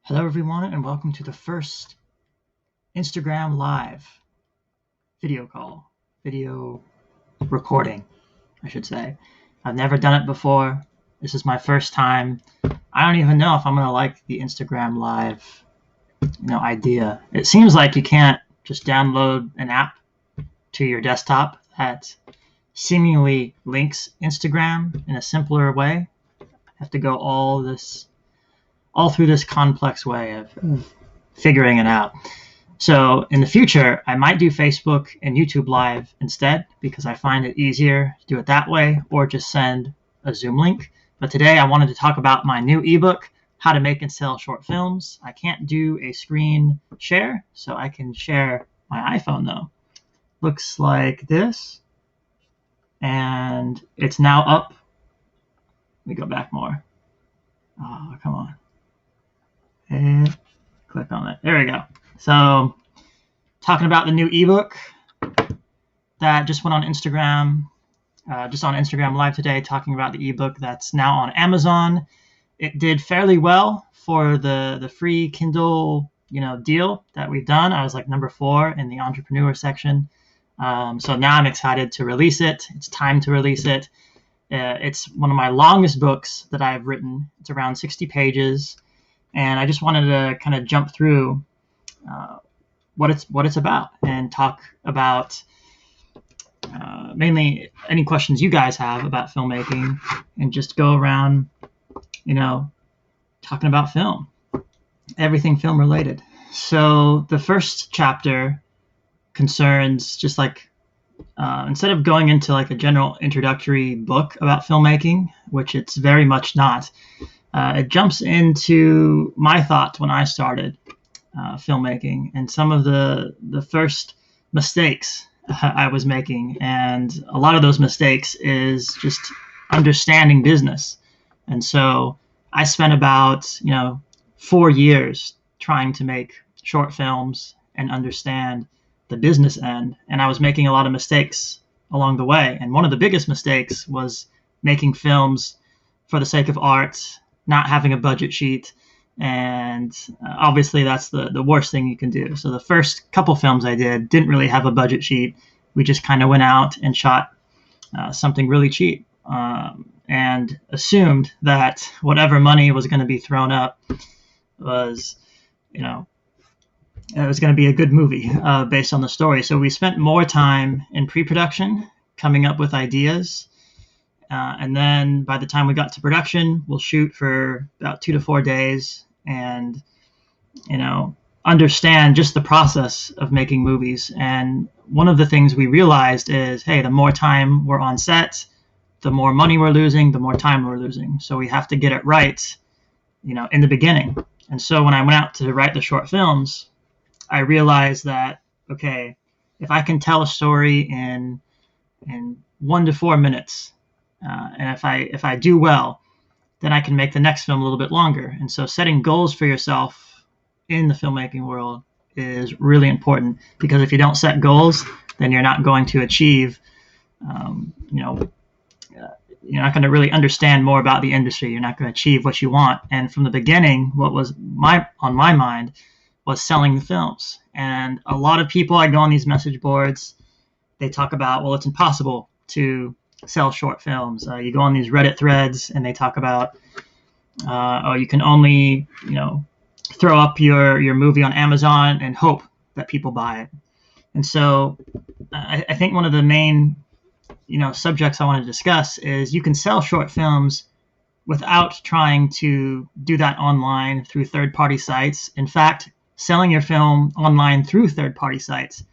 Hello, everyone, and welcome to the first Instagram Live video recording, I should say. I've never done it before. This is my first time. I don't even know if I'm going to like the Instagram Live, idea. It seems like you can't just download an app to your desktop that seemingly links Instagram in a simpler way. You have to go all through this complex way of figuring it out. So in the future, I might do Facebook and YouTube Live instead because I find it easier to do it that way, or just send a Zoom link. But today I wanted to talk about my new ebook, How to Make and Sell Short Films. I can't do a screen share, so I can share my iPhone though. Looks like this. And it's now up. Let me go back more. Oh, come on. And click on it. There we go. So, talking about the new ebook that just went on Instagram, just on Instagram Live today, talking about the ebook that's now on Amazon. It did fairly well for the free Kindle, deal that we've done. I was like number 4 in the entrepreneur section. So now I'm excited to release it. It's time to release it. It's one of my longest books that I've written. It's around 60 pages. And I just wanted to kind of jump through what it's about and talk about mainly any questions you guys have about filmmaking, and just go around, talking about film, everything film related. So the first chapter concerns just like instead of going into like a general introductory book about filmmaking, which it's very much not. It jumps into my thoughts when I started filmmaking and some of the first mistakes I was making. And a lot of those mistakes is just understanding business. And so I spent about, 4 years trying to make short films and understand the business end. And I was making a lot of mistakes along the way. And one of the biggest mistakes was making films for the sake of art, not having a budget sheet, and obviously that's the worst thing you can do. So the first couple films I didn't really have a budget sheet. We just kind of went out and shot something really cheap and assumed that whatever money was going to be thrown up was, it was going to be a good movie based on the story. So we spent more time in pre-production coming up with ideas. And then by the time we got to production, we'll shoot for about 2 to 4 days and, understand just the process of making movies. And one of the things we realized is, hey, the more time we're on set, the more money we're losing, the more time we're losing. So we have to get it right, in the beginning. And so when I went out to write the short films, I realized that, okay, if I can tell a story in 1 to 4 minutes, and if I do well, then I can make the next film a little bit longer. And so setting goals for yourself in the filmmaking world is really important, because if you don't set goals, then you're not going to achieve, you're not going to really understand more about the industry. You're not going to achieve what you want. And from the beginning, what was on my mind was selling the films. And a lot of people, I go on these message boards, they talk about, well, it's impossible to sell short films. You go on these Reddit threads and they talk about, you can only, throw up your movie on Amazon and hope that people buy it. And so I think one of the main, subjects I want to discuss is you can sell short films without trying to do that online through third-party sites. In fact, selling your film online through third-party sites,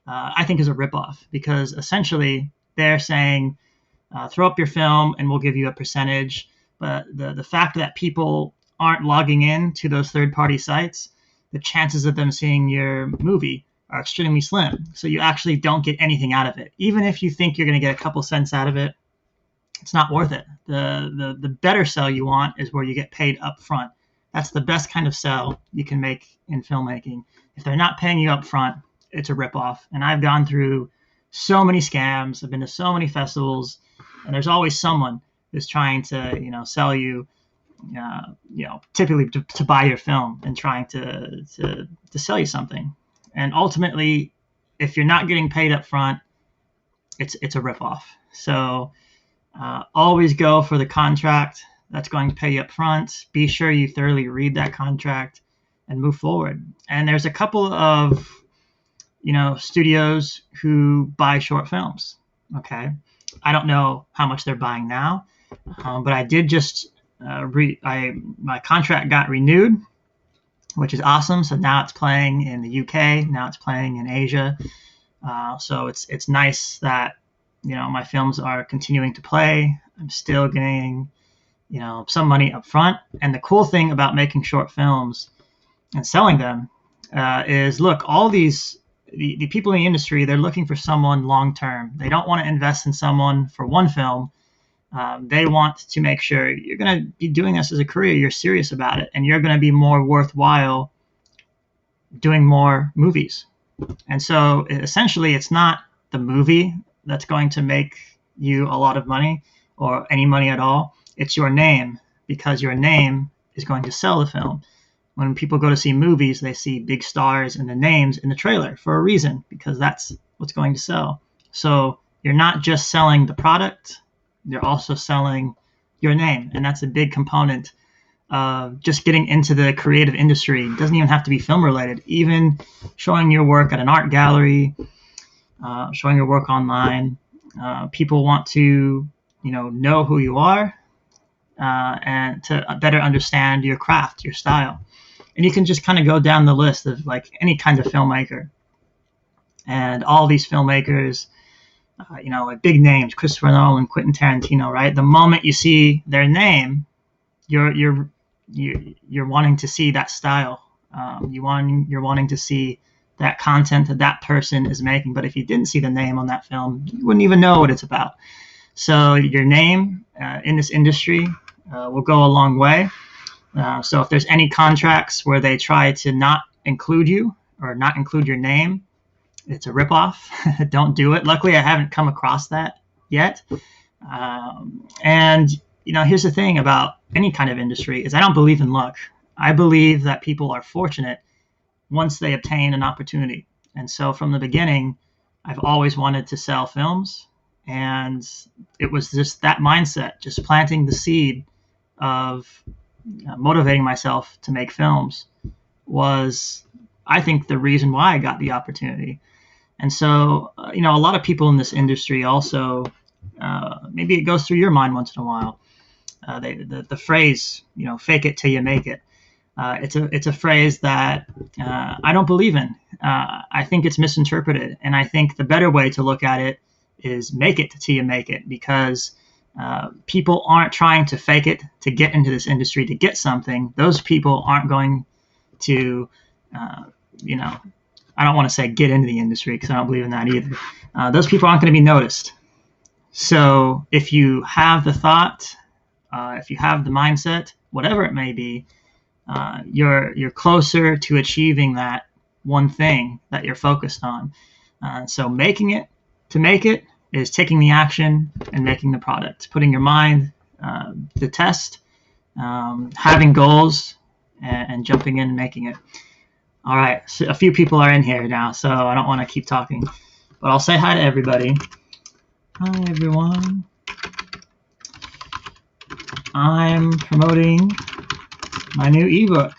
I think is a ripoff, because essentially they're saying, throw up your film and we'll give you a percentage. But the fact that people aren't logging in to those third-party sites, the chances of them seeing your movie are extremely slim. So you actually don't get anything out of it. Even if you think you're going to get a couple cents out of it, it's not worth it. The better sell you want is where you get paid up front. That's the best kind of sell you can make in filmmaking. If they're not paying you up front, it's a ripoff. And I've gone through so many scams. I've been to so many festivals, and there's always someone who's trying to, sell you typically to buy your film and trying to sell you something. And ultimately, if you're not getting paid up front, it's a ripoff. So always go for the contract that's going to pay you up front. Be sure you thoroughly read that contract and move forward. And there's a couple of studios who buy short films. Okay, I don't know how much they're buying now, but I did just my contract got renewed, which is awesome. So now it's playing in the UK. Now it's playing in Asia. So it's nice that my films are continuing to play. I'm still getting some money up front. And the cool thing about making short films and selling them is, look, all these the people in the industry, they're looking for someone long term. They don't want to invest in someone for one film. They want to make sure you're going to be doing this as a career. You're serious about it, and you're going to be more worthwhile doing more movies. And so essentially, it's not the movie that's going to make you a lot of money or any money at all. It's your name, because your name is going to sell the film. When people go to see movies, they see big stars and the names in the trailer for a reason, because that's what's going to sell. So you're not just selling the product, you're also selling your name. And that's a big component of just getting into the creative industry. It doesn't even have to be film related. Even showing your work at an art gallery, showing your work online. People want to know who you are and to better understand your craft, your style. And you can just kind of go down the list of like any kind of filmmaker. And all these filmmakers, like big names, Christopher Nolan, Quentin Tarantino, right? The moment you see their name, you're wanting to see that style. You're wanting to see that content that person is making. But if you didn't see the name on that film, you wouldn't even know what it's about. So your name in this industry will go a long way. So if there's any contracts where they try to not include you or not include your name, it's a ripoff. Don't do it. Luckily, I haven't come across that yet. And here's the thing about any kind of industry is I don't believe in luck. I believe that people are fortunate once they obtain an opportunity. And so from the beginning, I've always wanted to sell films. And it was just that mindset, just planting the seed of motivating myself to make films was, I think, the reason why I got the opportunity. And so, a lot of people in this industry also, maybe it goes through your mind once in a while. The phrase, fake it till you make it. It's a phrase that I don't believe in. I think it's misinterpreted. And I think the better way to look at it is make it till you make it, because people aren't trying to fake it to get into this industry to get something. Those people aren't going to, I don't want to say get into the industry because I don't believe in that either. Those people aren't going to be noticed. So if you have the thought, if you have the mindset, whatever it may be, you're closer to achieving that one thing that you're focused on. So making it to make it is taking the action and making the product, putting your mind to test, having goals, and jumping in and making it. All right, so a few people are in here now, so I don't want to keep talking, but I'll say hi to everybody. Hi, everyone. I'm promoting my new ebook.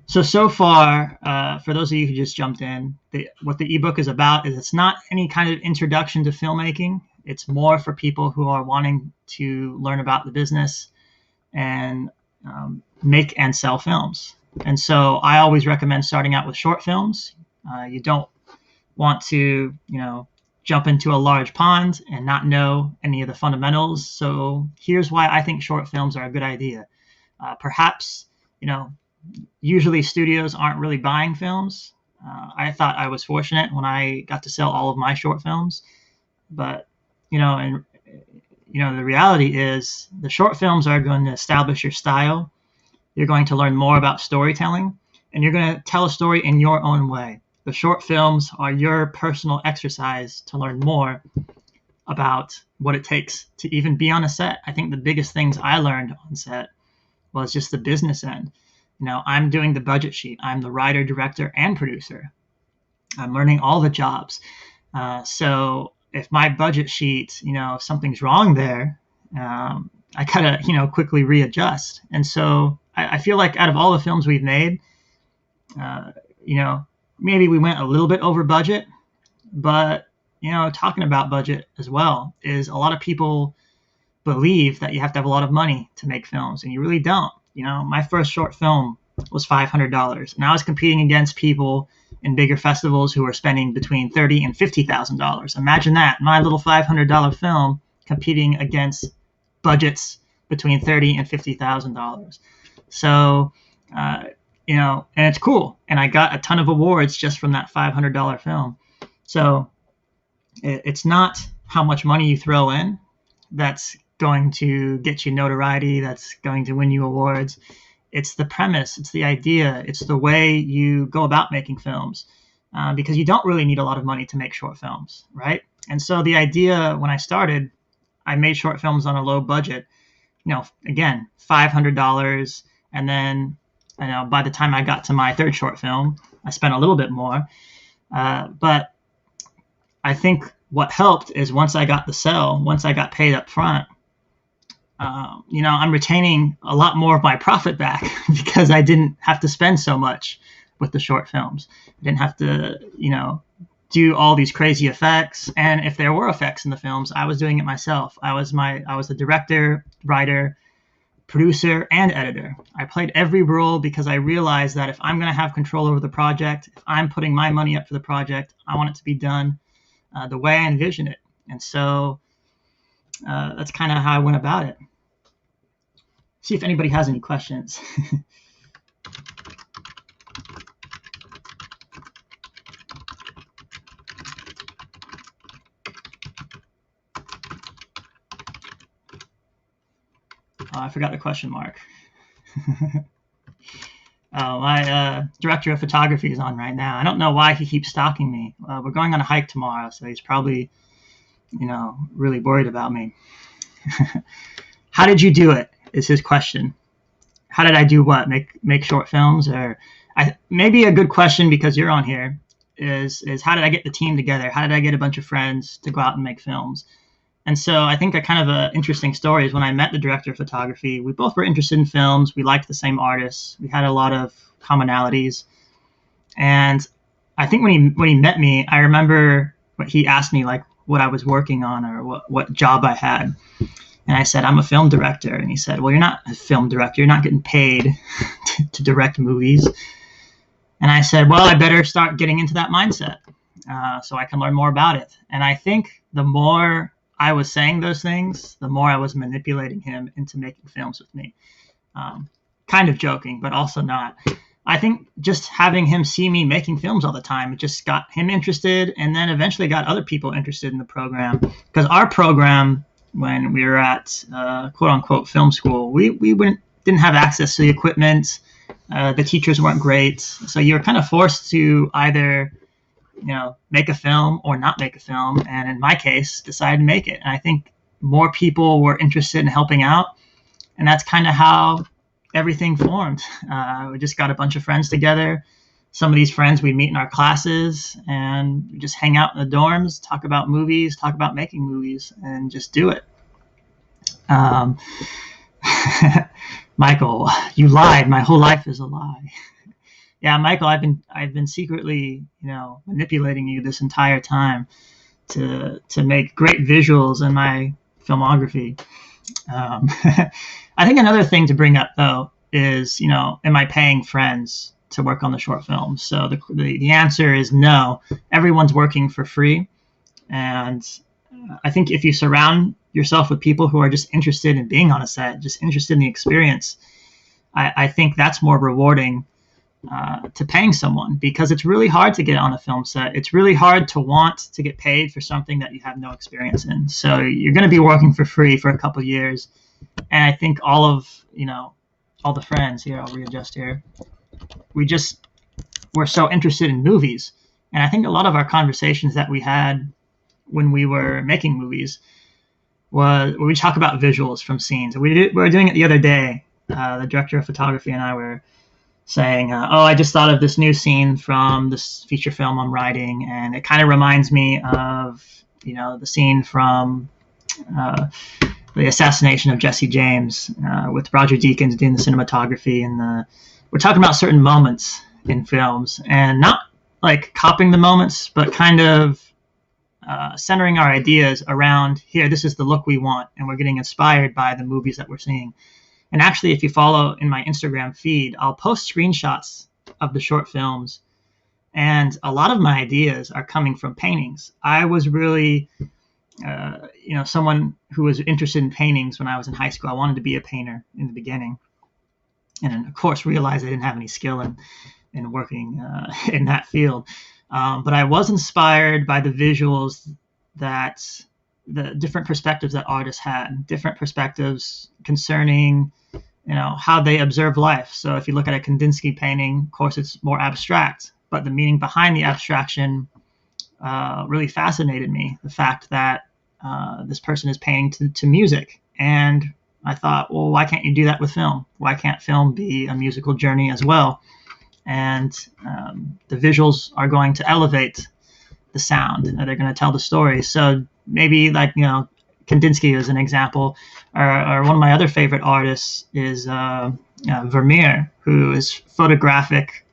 So far, for those of you who just jumped in, what the ebook is about is it's not any kind of introduction to filmmaking. It's more for people who are wanting to learn about the business and make and sell films. And so I always recommend starting out with short films. You don't want to, jump into a large pond and not know any of the fundamentals. So here's why I think short films are a good idea. Perhaps, usually studios aren't really buying films. I thought I was fortunate when I got to sell all of my short films, but the reality is the short films are going to establish your style. You're going to learn more about storytelling, and you're going to tell a story in your own way. The short films are your personal exercise to learn more about what it takes to even be on a set. I think the biggest things I learned on set was just the business end. I'm doing the budget sheet. I'm the writer, director, and producer. I'm learning all the jobs. So if my budget sheet, if something's wrong there, I gotta, quickly readjust. And so I feel like out of all the films we've made, maybe we went a little bit over budget, but, talking about budget as well is a lot of people believe that you have to have a lot of money to make films, and you really don't. My first short film was $500, and I was competing against people in bigger festivals who were spending between $30,000 and $50,000. Imagine that, my little $500 film competing against budgets between $30,000 and $50,000. So, and it's cool. And I got a ton of awards just from that $500 film. So it's not how much money you throw in that's going to get you notoriety, that's going to win you awards. It's the premise, it's the idea, it's the way you go about making films, because you don't really need a lot of money to make short films, right? And so the idea when I started, I made short films on a low budget, again, $500. And then, by the time I got to my third short film, I spent a little bit more. But I think what helped is once I got the sell, once I got paid up front, I'm retaining a lot more of my profit back because I didn't have to spend so much with the short films. I didn't have to, do all these crazy effects. And if there were effects in the films, I was doing it myself. I was the director, writer, producer, and editor. I played every role because I realized that if I'm going to have control over the project, if I'm putting my money up for the project, I want it to be done the way I envision it. And so that's kind of how I went about it. See if anybody has any questions. Oh, I forgot the question mark. My director of photography is on right now. I don't know why he keeps stalking me. We're going on a hike tomorrow, so he's probably, really worried about me. How did you do it? Is his question. How did I do what? Make short films? Or maybe a good question, because you're on here, is how did I get the team together? How did I get a bunch of friends to go out and make films? And so I think a kind of an interesting story is when I met the director of photography, we both were interested in films. We liked the same artists. We had a lot of commonalities. And I think when he met me, I remember what he asked me, like what I was working on or what job I had. And I said, I'm a film director. And he said, well, you're not a film director. You're not getting paid to direct movies. And I said, well, I better start getting into that mindset so I can learn more about it. And I think the more I was saying those things, the more I was manipulating him into making films with me. Kind of joking, but also not. I think just having him see me making films all the time, it just got him interested, and then eventually got other people interested in the program. Because our program, when we were at quote-unquote film school, we didn't have access to the equipment. The teachers weren't great. So you were kind of forced to either make a film or not make a film. And in my case, decided to make it. And I think more people were interested in helping out. And that's kind of how everything formed. We just got a bunch of friends together. Some of these friends we'd meet in our classes and we just hang out in the dorms, talk about movies, talk about making movies, and just do it. Michael, you lied. My whole life is a lie. Yeah, Michael, I've been secretly, manipulating you this entire time to make great visuals in my filmography. I think another thing to bring up though is, am I paying friends to work on the short film? So the answer is no. Everyone's working for free, and I think if you surround yourself with people who are just interested in being on a set, just interested in the experience, I think that's more rewarding to paying someone, because it's really hard to get on a film set. It's really hard to want to get paid for something that you have no experience in. So you're going to be working for free for a couple of years. And I think all the friends here, I'll readjust here, we're so interested in movies. And I think a lot of our conversations that we had when we were making movies was we talk about visuals from scenes. We were doing it the other day. The director of photography and I were saying, I just thought of this new scene from this feature film I'm writing, and it kind of reminds me of, the scene from the assassination of Jesse James with Roger Deakins doing the cinematography. And we're talking about certain moments in films, and not like copying the moments, but kind of centering our ideas around here. This is the look we want, and we're getting inspired by the movies that we're seeing. And actually, if you follow in my Instagram feed, I'll post screenshots of the short films, and a lot of my ideas are coming from paintings. I was really, someone who was interested in paintings when I was in high school. I wanted to be a painter in the beginning, and then, of course, realized I didn't have any skill in working in that field. But I was inspired by the visuals that the different perspectives that artists had, different perspectives concerning, how they observe life. So if you look at a Kandinsky painting, of course, it's more abstract, but the meaning behind the abstraction really fascinated me. The fact that this person is painting to music. And I thought, well, why can't you do that with film? Why can't film be a musical journey as well? And the visuals are going to elevate the sound. They're going to tell the story. So maybe Kandinsky is an example, or one of my other favorite artists is Vermeer, who is photographic,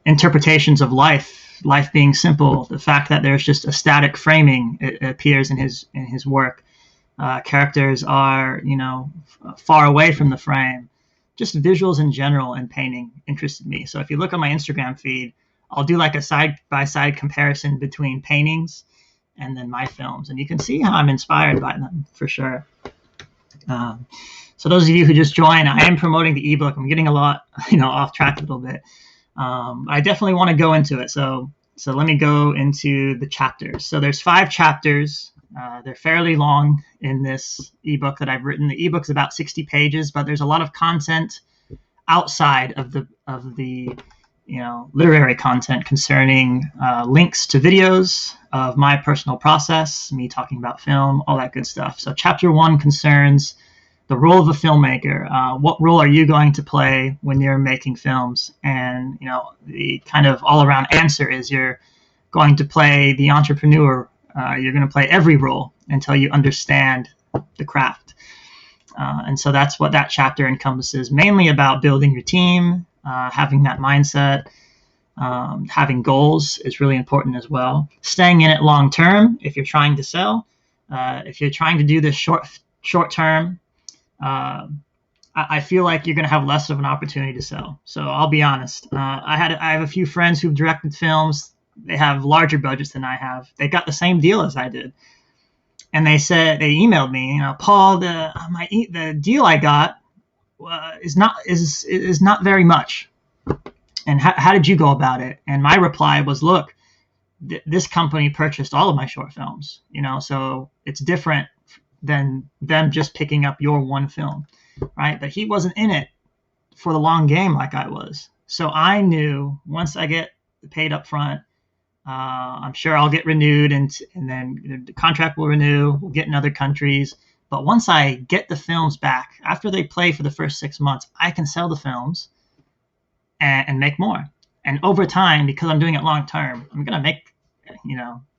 interpretations of life being simple. The fact that there's just a static framing, it appears in his work. Characters are, far away from the frame. Just visuals in general and painting interested me. So if you look on my Instagram feed, I'll do like a side-by-side comparison between paintings and then my films. And you can see how I'm inspired by them, for sure. So those of you who just joined, I am promoting the ebook. I'm getting a lot, off track a little bit. I definitely want to go into it. So let me go into the chapters. So there's 5 chapters. They're fairly long in this ebook that I've written. The ebook's about 60 pages, but there's a lot of content outside of the literary content concerning links to videos of my personal process, me talking about film, all that good stuff. So chapter 1 concerns the role of a filmmaker. What role are you going to play when you're making films? And, the kind of all-around answer is you're going to play the entrepreneur. You're going to play every role until you understand the craft. And so that's what that chapter encompasses, mainly about building your team, having that mindset, having goals is really important as well. Staying in it long term if you're trying to sell. If you're trying to do this short term, I feel like you're going to have less of an opportunity to sell. So I'll be honest. I have a few friends who've directed films. They have larger budgets than I have. They got the same deal as I did, and they emailed me, Paul, the deal I got is not very much. And how did you go about it? And my reply was, look, this company purchased all of my short films, so it's different than them just picking up your one film, right? But he wasn't in it for the long game like I was. So I knew once I get paid up front, I'm sure I'll get renewed, and then the contract will renew. We'll get in other countries. But once I get the films back, after they play for the first 6 months, I can sell the films and make more. And over time, because I'm doing it long term, I'm going to make,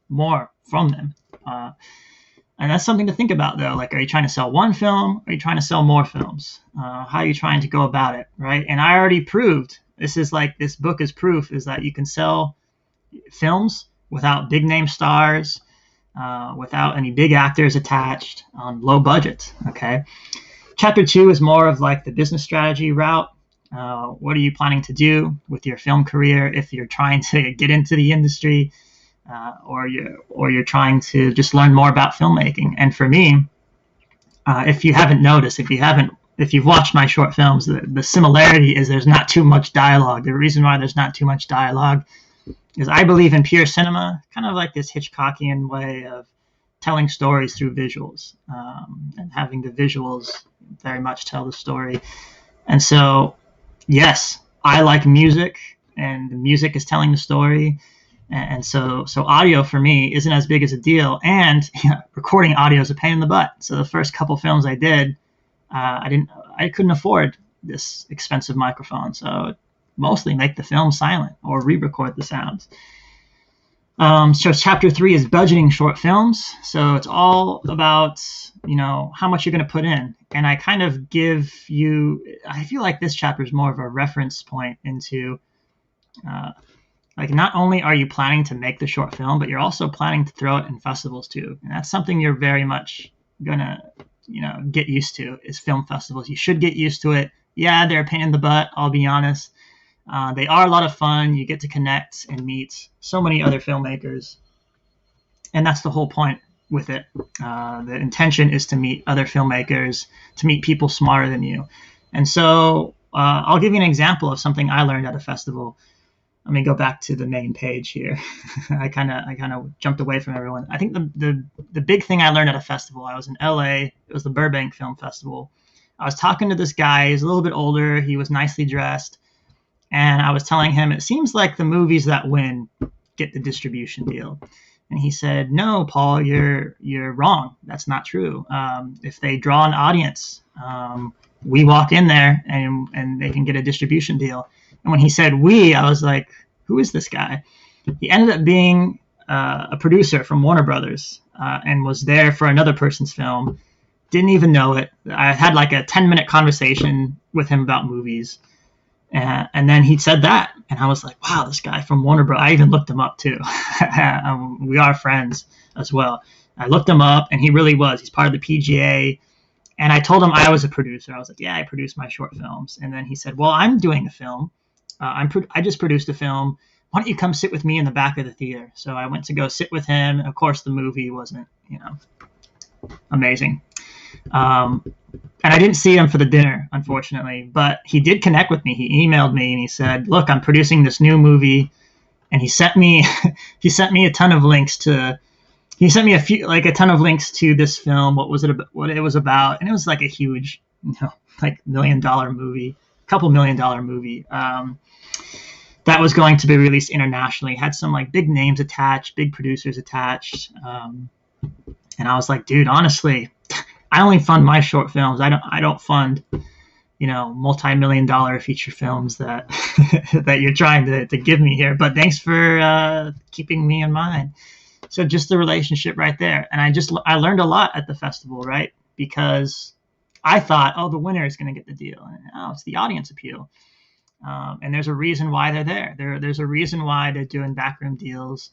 more from them. And that's something to think about, though. Like, are you trying to sell one film? Or are you trying to sell more films? How are you trying to go about it, right? And I already proved, this book is proof, is that you can sell films without big name stars, without any big actors attached, on low budget. Okay. Chapter 2 is more of like the business strategy route. What are you planning to do with your film career if you're trying to get into the industry, or you're trying to just learn more about filmmaking? And for me, if you haven't noticed, if you've watched my short films, the similarity is there's not too much dialogue. The reason why there's not too much dialogue is I believe in pure cinema, kind of like this Hitchcockian way of telling stories through visuals, and having the visuals very much tell the story. And so, yes, I like music, and the music is telling the story. And so audio for me isn't as big as a deal, and recording audio is a pain in the butt. So the first couple films I did, I couldn't afford this expensive microphone, so mostly make the film silent or re-record the sounds. So chapter 3 is budgeting short films. So it's all about, how much you're going to put in. And I kind of give you, I feel like this chapter is more of a reference point into, not only are you planning to make the short film, but you're also planning to throw it in festivals too. And that's something you're very much going to, get used to, is film festivals. You should get used to it. Yeah, they're a pain in the butt, I'll be honest. They are a lot of fun. You get to connect and meet so many other filmmakers. And that's the whole point with it. The intention is to meet other filmmakers, to meet people smarter than you. And so I'll give you an example of something I learned at a festival. Let me go back to the main page here. I kind of jumped away from everyone. I think the big thing I learned at a festival, I was in LA. It was the Burbank Film Festival. I was talking to this guy. He's a little bit older. He was nicely dressed. And I was telling him, it seems like the movies that win get the distribution deal. And he said, no, Paul, you're wrong. That's not true. If they draw an audience, we walk in there and they can get a distribution deal. And when he said we, I was like, who is this guy? He ended up being a producer from Warner Brothers and was there for another person's film. Didn't even know it. I had like a 10-minute conversation with him about movies. And then he said that, and I was like, wow, this guy from Warner Bros. I even looked him up too. We are friends as well. I looked him up, and he really was. He's part of the PGA. And I told him I was a producer. I was like, yeah, I produce my short films. And then he said, well, I'm doing a film. I just produced a film. Why don't you come sit with me in the back of the theater? So I went to go sit with him. And of course, the movie wasn't, amazing. And I didn't see him for the dinner, unfortunately, but he did connect with me. He emailed me and he said, look, I'm producing this new movie. And he sent me a ton of links to a ton of links to this film, what it was about. And it was like a huge, $1 million movie, $2 million movie. That was going to be released internationally. It had some like big names attached, big producers attached. And I was like, dude, honestly, I only fund my short films. I don't fund, multi-million-dollar feature films that that you're trying to give me here. But thanks for keeping me in mind. So just the relationship right there. And I learned a lot at the festival, right? Because I thought, the winner is going to get the deal. And it's the audience appeal. And there's a reason why they're there. There's a reason why they're doing backroom deals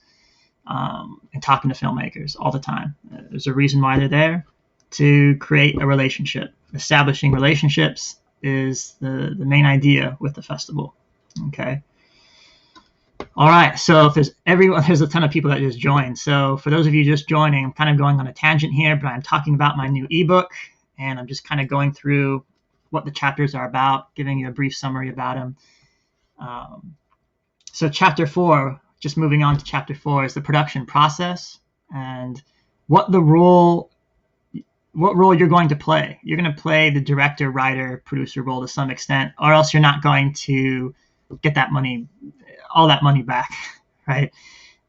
and talking to filmmakers all the time. There's a reason why they're there. To create a relationship. Establishing relationships is the main idea with the festival. Okay. All right. So if there's a ton of people that just joined. So for those of you just joining, I'm kind of going on a tangent here, but I'm talking about my new ebook, and I'm just kind of going through what the chapters are about, giving you a brief summary about them. So chapter 4, just moving on to chapter 4, is the production process and what role you're going to play. You're going to play the director, writer, producer role to some extent, or else you're not going to get all that money back, right?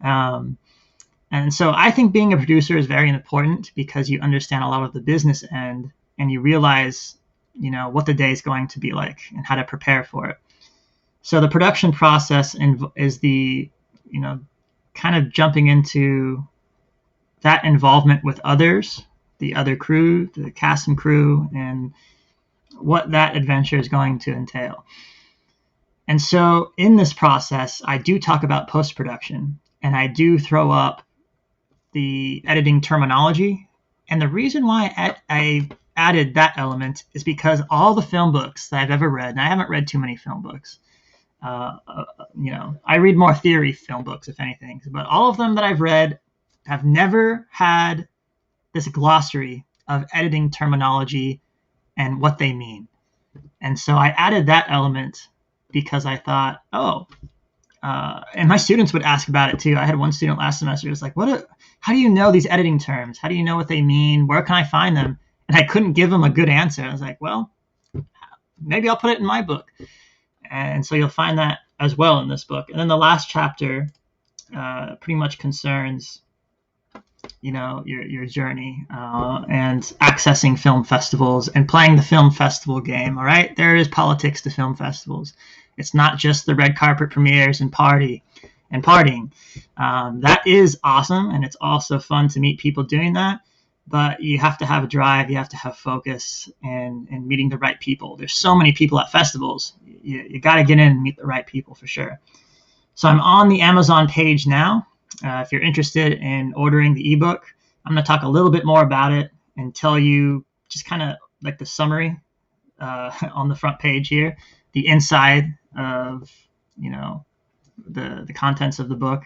And so I think being a producer is very important because you understand a lot of the business end and you realize, what the day is going to be like and how to prepare for it. So the production process is the, kind of jumping into that involvement with others, the other crew, the cast and crew, and what that adventure is going to entail. And so in this process, I do talk about post-production, and I do throw up the editing terminology. And the reason why I added that element is because all the film books that I've ever read, and I haven't read too many film books, I read more theory film books, if anything, but all of them that I've read have never had this glossary of editing terminology and what they mean. And so I added that element because I thought, and my students would ask about it too. I had one student last semester who was like, how do you know these editing terms? How do you know what they mean? Where can I find them? And I couldn't give him a good answer. I was like, well, maybe I'll put it in my book. And so you'll find that as well in this book. And then the last chapter pretty much concerns, your journey and accessing film festivals and playing the film festival game. All right, there is politics to film festivals. It's not just the red carpet premieres and partying. That is awesome, and it's also fun to meet people doing that. But you have to have a drive, you have to have focus, and meeting the right people. There's so many people at festivals. You got to get in and meet the right people for sure. So I'm on the Amazon page now. If you're interested in ordering the ebook, I'm going to talk a little bit more about it and tell you just kind of like the summary on the front page here, the inside of, the contents of the book.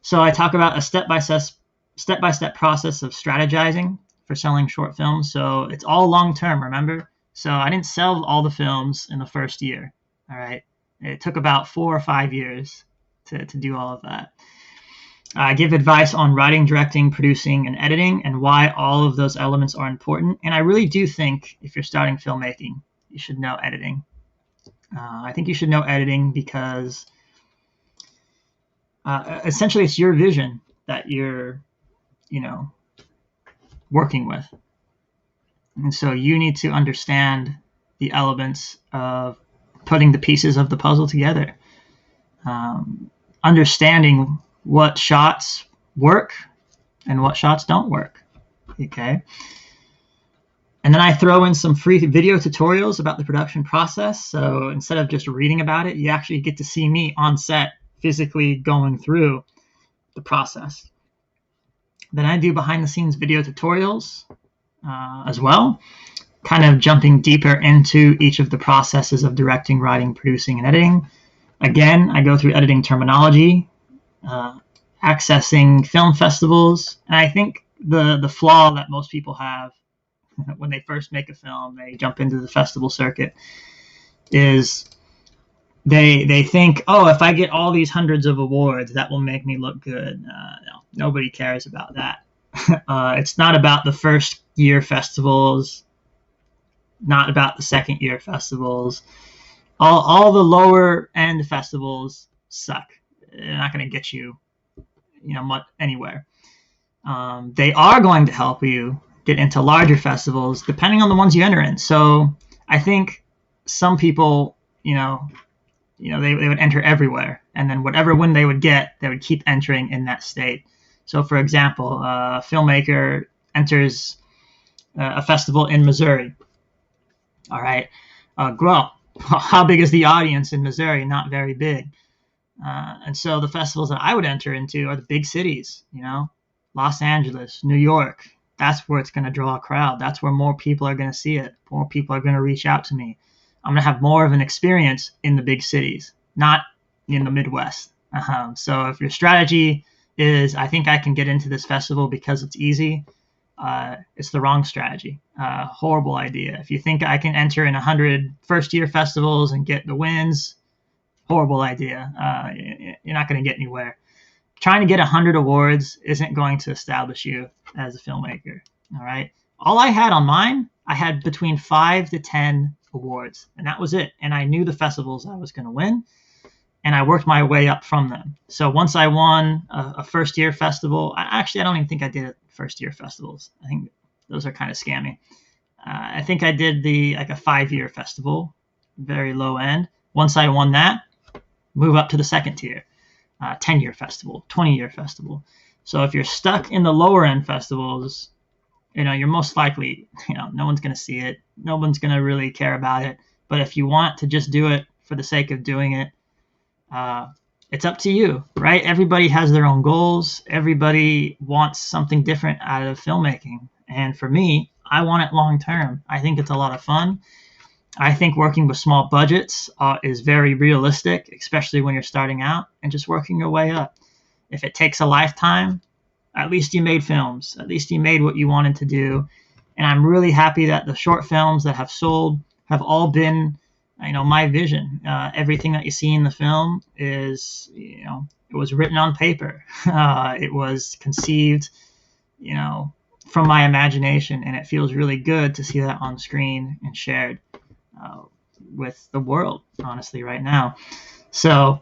So I talk about a step-by-step process of strategizing for selling short films. So it's all long-term, remember? So I didn't sell all the films in the first year, all right? It took about 4 or 5 years to do all of that. I give advice on writing, directing, producing, and editing, and why all of those elements are important. And I really do think if you're starting filmmaking, you should know editing. I think you should know editing because essentially it's your vision that you're, working with. And so you need to understand the elements of putting the pieces of the puzzle together. Understanding what shots work and what shots don't work. Okay. And then I throw in some free video tutorials about the production process. So instead of just reading about it, you actually get to see me on set physically going through the process. Then I do behind the scenes video tutorials as well, kind of jumping deeper into each of the processes of directing, writing, producing, and editing. Again, I go through editing terminology, accessing film festivals, and I think the flaw that most people have when they first make a film, they jump into the festival circuit, is they think, oh, if I get all these hundreds of awards, that will make me look good. No, nobody cares about that. It's not about the first year festivals, not about the second year festivals. All the lower end festivals suck. They're not going to get you, much anywhere. They are going to help you get into larger festivals, depending on the ones you enter in. So I think some people, they would enter everywhere, and then whatever win they would get, they would keep entering in that state. So, for example, a filmmaker enters a festival in Missouri. All right. Well, how big is the audience in Missouri? Not very big. And so the festivals that I would enter into are the big cities, Los Angeles, New York. That's where it's going to draw a crowd. That's where more people are going to see it. More people are going to reach out to me. I'm going to have more of an experience in the big cities, not in the Midwest. So if your strategy is, I think I can get into this festival because it's easy, it's the wrong strategy. Horrible idea. If you think I can enter in 100 first-year festivals and get the wins, horrible idea. You're not going to get anywhere. Trying to get 100 awards isn't going to establish you as a filmmaker. All right. All I had on mine, I had between 5 to 10 awards, and that was it. And I knew the festivals I was going to win, and I worked my way up from them. So once I won a first-year festival, I don't even think I did first-year festivals. I think those are kind of scammy. I think I did a 5-year festival, very low end. Once I won that, move up to the second tier, 10-year festival, 20-year festival. So if you're stuck in the lower end festivals, you're most likely, no one's going to see it. No one's going to really care about it. But if you want to just do it for the sake of doing it, it's up to you, right? Everybody has their own goals. Everybody wants something different out of filmmaking. And for me, I want it long term. I think it's a lot of fun. I think working with small budgets is very realistic, especially when you're starting out and just working your way up. If it takes a lifetime, at least you made films. At least you made what you wanted to do. And I'm really happy that the short films that have sold have all been, my vision. Everything that you see in the film is, it was written on paper. It was conceived, from my imagination. And it feels really good to see that on screen and shared with the world, honestly, right now. So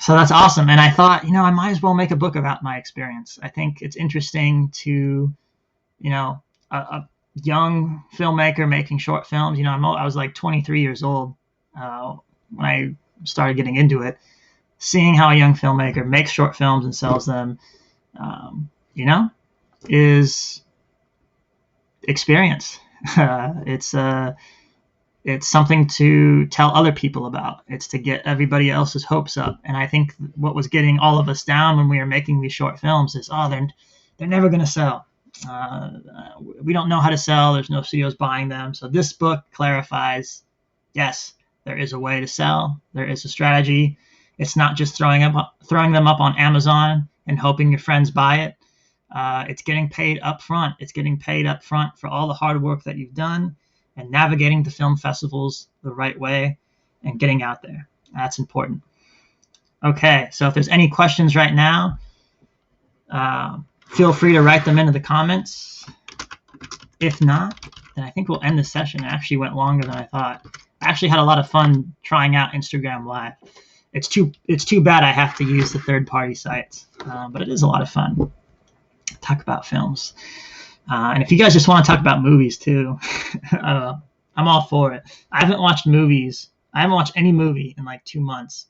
So that's awesome. And I thought, I might as well make a book about my experience. I think it's interesting to, a young filmmaker making short films. I was like 23 years old when I started getting into it. Seeing how a young filmmaker makes short films and sells them, is experience. It's something to tell other people about. It's to get everybody else's hopes up. And I think what was getting all of us down when we were making these short films is, they're never going to sell. We don't know how to sell. There's no studios buying them. So this book clarifies, yes, there is a way to sell. There is a strategy. It's not just throwing them up on Amazon and hoping your friends buy it. It's getting paid up front. It's getting paid up front for all the hard work that you've done and navigating the film festivals the right way and getting out there. That's important. Okay, so if there's any questions right now, feel free to write them into the comments. If not, then I think we'll end the session. It actually went longer than I thought. I actually had a lot of fun trying out Instagram Live. It's too bad I have to use the third-party sites, but it is a lot of fun. Talk about films. And if you guys just want to talk about movies too, I'm all for it. I haven't watched any movie in like 2 months.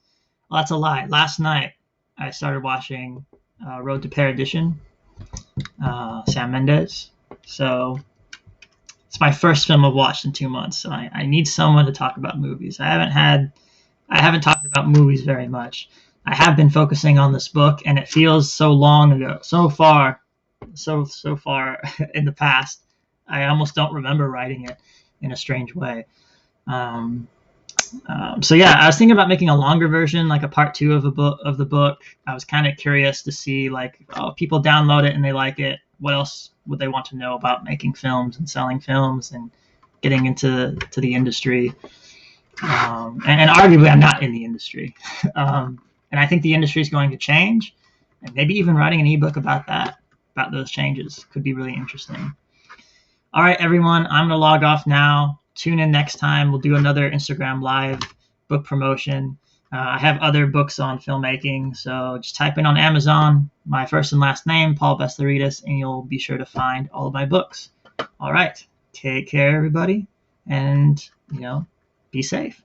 Well, that's a lie. Last night, I started watching Road to Perdition, Sam Mendes. So it's my first film I've watched in 2 months. So I need someone to talk about movies. I haven't talked about movies very much. I have been focusing on this book, and it feels so long ago, so far in the past. I almost don't remember writing it in a strange way. So yeah, I was thinking about making a longer version, like a part 2 of the book. I was kind of curious to see, like, people download it and they like it. What else would they want to know about making films and selling films and getting into the industry? And arguably, I'm not in the industry, and I think the industry is going to change. And maybe even writing an ebook about those changes could be really interesting. All right, everyone, I'm gonna log off now. Tune in next time. We'll do another Instagram Live book promotion. I have other books on filmmaking, so just type in on Amazon my first and last name, Paul Beslarides, and you'll be sure to find all of my books. All right, take care, everybody, and be safe.